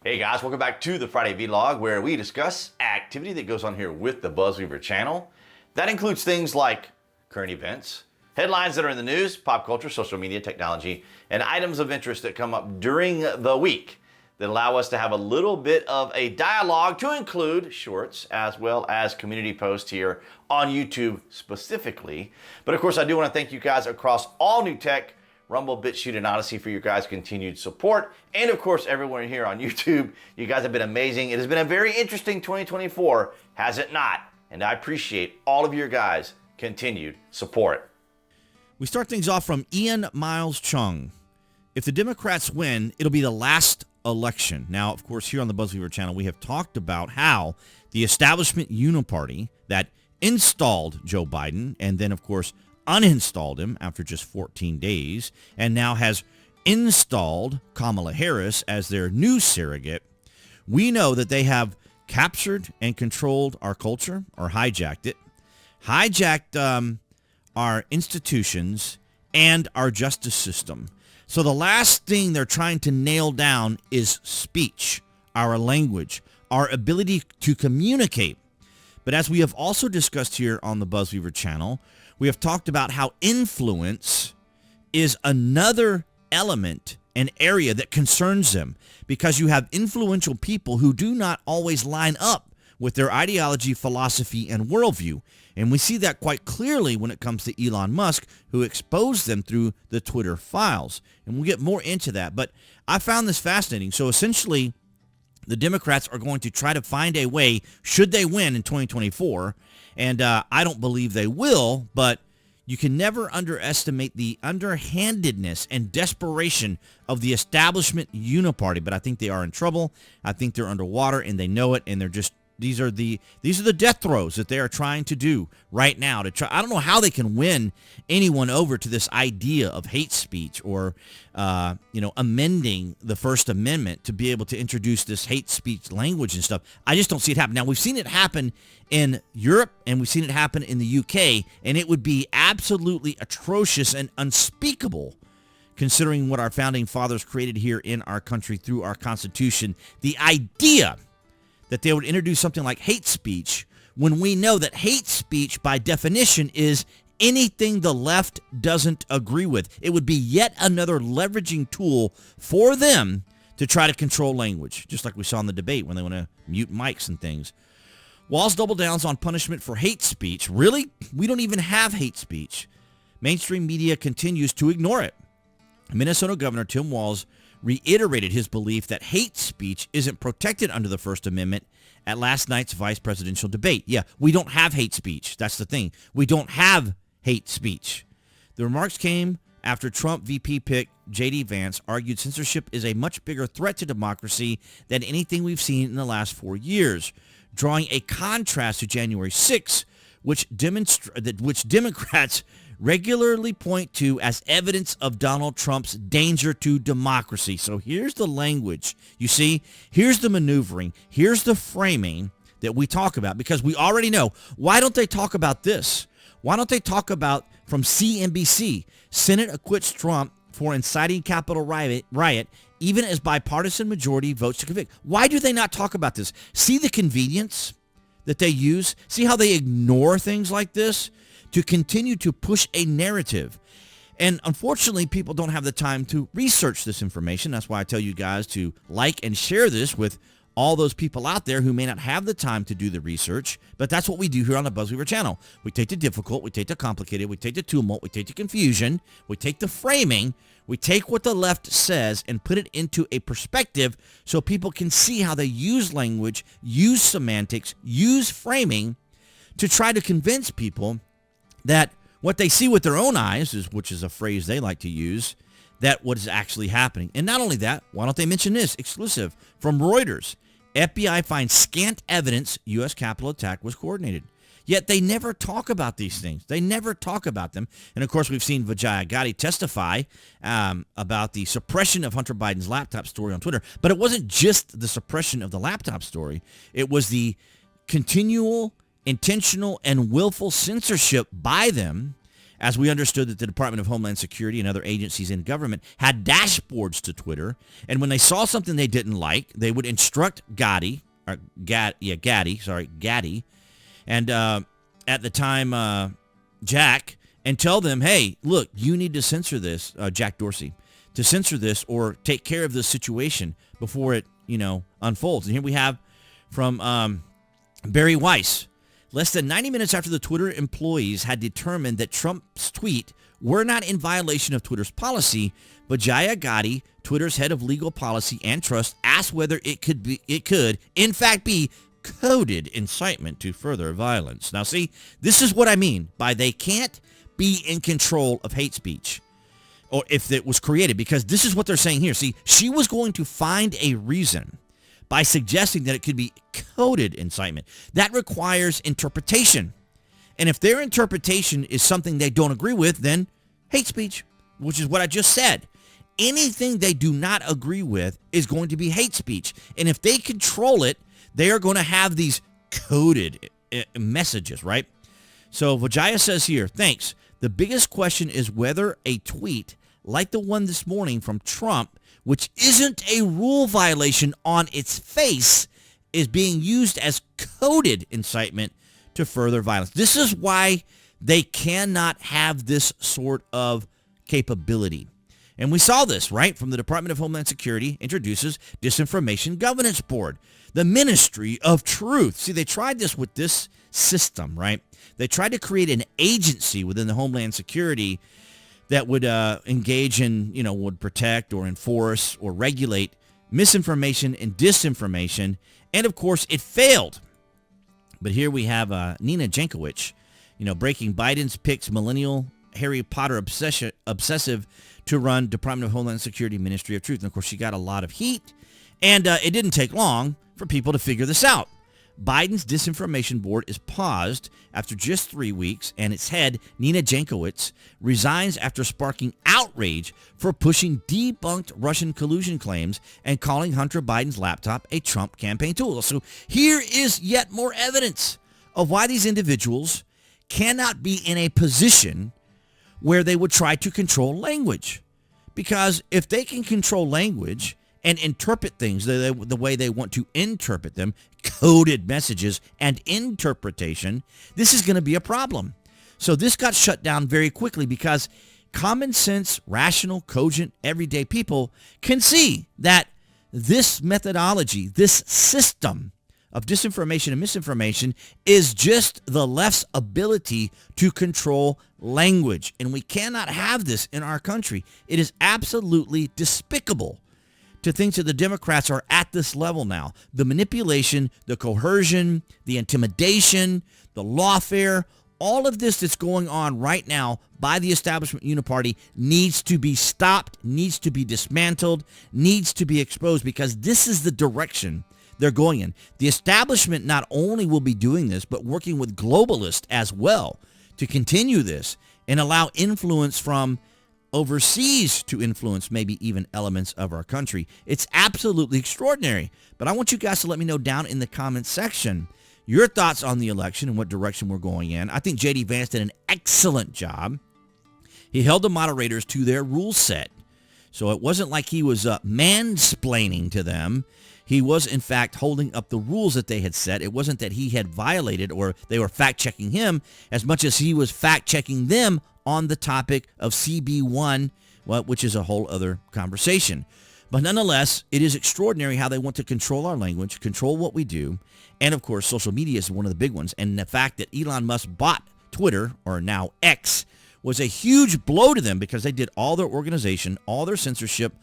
Hey guys, welcome back to the Friday Vlog, where we discuss activity that goes on here with the BuzWeaver channel. That includes things like current events, headlines that are in the news, pop culture, social media, technology, and items of interest that come up during the week that allow us to have a little bit of a dialogue to include shorts as well as community posts here on YouTube specifically. But of course, I do want to thank you guys across all New Tech, Rumble, BitChute, and Odyssey for your guys' continued support. And of course, everyone here on YouTube. You guys have been amazing. It has been a very interesting 2024, has it not? And I appreciate all of your guys' continued support. We start things off from Ian Miles Chung. If the Democrats win, it'll be the last election. Now, of course, here on the BuzWeaver channel, we have talked about how the Establishment Uni-party that installed Joe Biden and then, of course, uninstalled him after just 14 days and now has installed Kamala Harris as their new surrogate. We know that they have captured and controlled our culture, or hijacked it, hijacked our institutions and our justice system. So the last thing they're trying to nail down is speech, our language, our ability to communicate. But as we have also discussed here on the BuzWeaver channel, we have talked about how influence is another element, an area that concerns them, because you have influential people who do not always line up with their ideology, philosophy, and worldview. And we see that quite clearly when it comes to Elon Musk, who exposed them through the Twitter files. And we'll get more into that. But I found this fascinating. So essentially, the Democrats are going to try to find a way, should they win in 2024, and I don't believe they will, but you can never underestimate the underhandedness and desperation of the Establishment Uni-party. But I think they are in trouble. I think they're underwater, and they know it, and they're just, these are the death throes that they are trying to do right now to try. I don't know how they can win anyone over to this idea of hate speech or amending the First Amendment to be able to introduce this hate speech language and stuff. I just don't see it happen. Now, we've seen it happen in Europe and we've seen it happen in the UK, and it would be absolutely atrocious and unspeakable considering what our founding fathers created here in our country through our Constitution. The idea that they would introduce something like hate speech when we know that hate speech by definition is anything the left doesn't agree with. It would be yet another leveraging tool for them to try to control language, just like we saw in the debate when they want to mute mics and things. Walz double downs on punishment for hate speech. Really? We don't even have hate speech. Mainstream media continues to ignore it. Minnesota Governor Tim Walz reiterated his belief that hate speech isn't protected under the First Amendment at last night's vice presidential debate. Yeah, we don't have hate speech. That's the thing. We don't have hate speech. The remarks came after Trump VP pick J.D. Vance argued censorship is a much bigger threat to democracy than anything we've seen in the last 4 years, drawing a contrast to January 6th, which Democrats regularly point to as evidence of Donald Trump's danger to democracy. So here's the language. You see, here's the maneuvering. Here's the framing that we talk about, because we already know. Why don't they talk about this? Why don't they talk about from CNBC? Senate acquits Trump for inciting Capitol riot, even as bipartisan majority votes to convict. Why do they not talk about this? See the convenience that they use? See how they ignore things like this to continue to push a narrative. And unfortunately, people don't have the time to research this information. That's why I tell you guys to like and share this with all those people out there who may not have the time to do the research. But that's what we do here on the BuzWeaver channel. We take the difficult, we take the complicated, we take the tumult, we take the confusion, we take the framing, we take what the left says and put it into a perspective so people can see how they use language, use semantics, use framing to try to convince people that what they see with their own eyes, which is a phrase they like to use, that what is actually happening. And not only that, why don't they mention this? Exclusive from Reuters. FBI finds scant evidence U.S. Capitol attack was coordinated. Yet they never talk about these things. They never talk about them. And, of course, we've seen Vijaya Gotti testify about the suppression of Hunter Biden's laptop story on Twitter. But it wasn't just the suppression of the laptop story. It was the continual, intentional, and willful censorship by them as we understood that the Department of Homeland Security and other agencies in government had dashboards to Twitter, and when they saw something they didn't like, they would instruct Gaddy, and at the time, Jack, and tell them, hey, look, you need to censor this, Jack Dorsey, to censor this or take care of this situation before it, unfolds. And here we have from Barry Weiss. Less than 90 minutes after the Twitter employees had determined that Trump's tweet were not in violation of Twitter's policy, Vijaya Gadde, Twitter's head of legal policy and trust, asked whether it could, in fact, be coded incitement to further violence. Now, see, this is what I mean by they can't be in control of hate speech, or if it was created, because this is what they're saying here. See, she was going to find a reason by suggesting that it could be coded incitement. That requires interpretation. And if their interpretation is something they don't agree with, then hate speech, which is what I just said. Anything they do not agree with is going to be hate speech. And if they control it, they are going to have these coded messages, right? So Vijaya says here, thanks. The biggest question is whether a tweet like the one this morning from Trump, which isn't a rule violation on its face, is being used as coded incitement to further violence. This is why they cannot have this sort of capability. And we saw this, right, from the Department of Homeland Security introduces Disinformation Governance Board, the Ministry of Truth. See, they tried this with this system, right? They tried to create an agency within the Homeland Security that would engage in, would protect or enforce or regulate misinformation and disinformation. And, of course, it failed. But here we have Nina Jankowicz, breaking Biden's picks millennial Harry Potter obsessive to run Department of Homeland Security Ministry of Truth. And, of course, she got a lot of heat. And it didn't take long for people to figure this out. Biden's disinformation board is paused after just 3 weeks, and its head, Nina Jankowicz, resigns after sparking outrage for pushing debunked Russian collusion claims and calling Hunter Biden's laptop a Trump campaign tool. So here is yet more evidence of why these individuals cannot be in a position where they would try to control language. Because if they can control language and interpret things the way they want to interpret them, coded messages and interpretation, this is going to be a problem. So this got shut down very quickly because common sense, rational, cogent, everyday people can see that this methodology, this system of disinformation and misinformation is just the left's ability to control language. And we cannot have this in our country. It is absolutely despicable to think that the Democrats are at this level now. The manipulation, the coercion, the intimidation, the lawfare, all of this that's going on right now by the Establishment Uni-party needs to be stopped, needs to be dismantled, needs to be exposed, because this is the direction they're going in. The establishment not only will be doing this, but working with globalists as well to continue this and allow influence from overseas to influence maybe even elements of our country. It's absolutely extraordinary. But I want you guys to let me know down in the comments section your thoughts on the election and what direction we're going in. I think J.D. Vance did an excellent job. He held the moderators to their rule set. So it wasn't like he was mansplaining to them. He was, in fact, holding up the rules that they had set. It wasn't that he had violated or they were fact-checking him as much as he was fact-checking them on the topic of CB1, which is a whole other conversation. But nonetheless, it is extraordinary how they want to control our language, control what we do, and of course, social media is one of the big ones. And the fact that Elon Musk bought Twitter, or now X, was a huge blow to them because they did all their organization, all their censorship,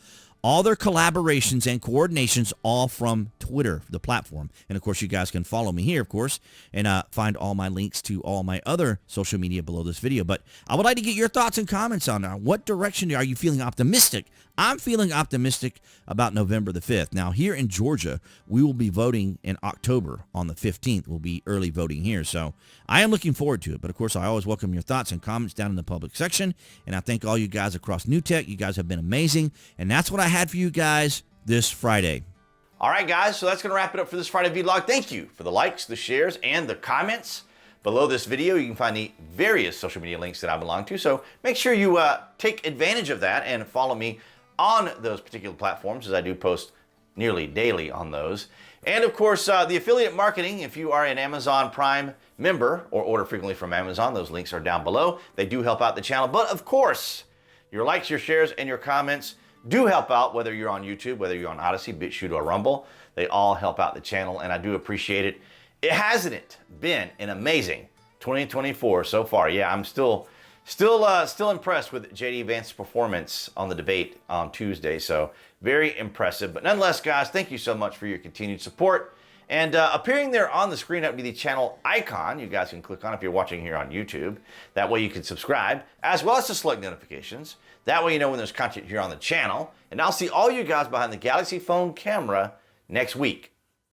all their collaborations and coordinations all from Twitter, the platform. And, of course, you guys can follow me here, of course, and find all my links to all my other social media below this video. But I would like to get your thoughts and comments on that. What direction are you feeling optimistic? I'm feeling optimistic about November the 5th. Now, here in Georgia, we will be voting in October on the 15th. We'll be early voting here. So I am looking forward to it. But, of course, I always welcome your thoughts and comments down in the public section. And I thank all you guys across New Tech. You guys have been amazing. And that's what I had for you guys this Friday. All right, guys, so that's going to wrap it up for this Friday vlog. Thank you for the likes, the shares, and the comments. Below this video, you can find the various social media links that I belong to, so make sure you take advantage of that and follow me on those particular platforms, as I do post nearly daily on those. And of course, the affiliate marketing, if you are an Amazon Prime member or order frequently from Amazon, those links are down below. They do help out the channel. But of course, your likes, your shares, and your comments do help out, whether you're on YouTube, whether you're on Odyssey, BitChute, or Rumble. They all help out the channel, and I do appreciate it. It hasn't been an amazing 2024 so far. Yeah, I'm still impressed with J.D. Vance's performance on the debate on Tuesday. So very impressive. But nonetheless, guys, thank you so much for your continued support. And appearing there on the screen, that would be the channel icon you guys can click on if you're watching here on YouTube. That way you can subscribe, as well as to select notifications. That way you know when there's content here on the channel. And I'll see all you guys behind the Galaxy phone camera next week.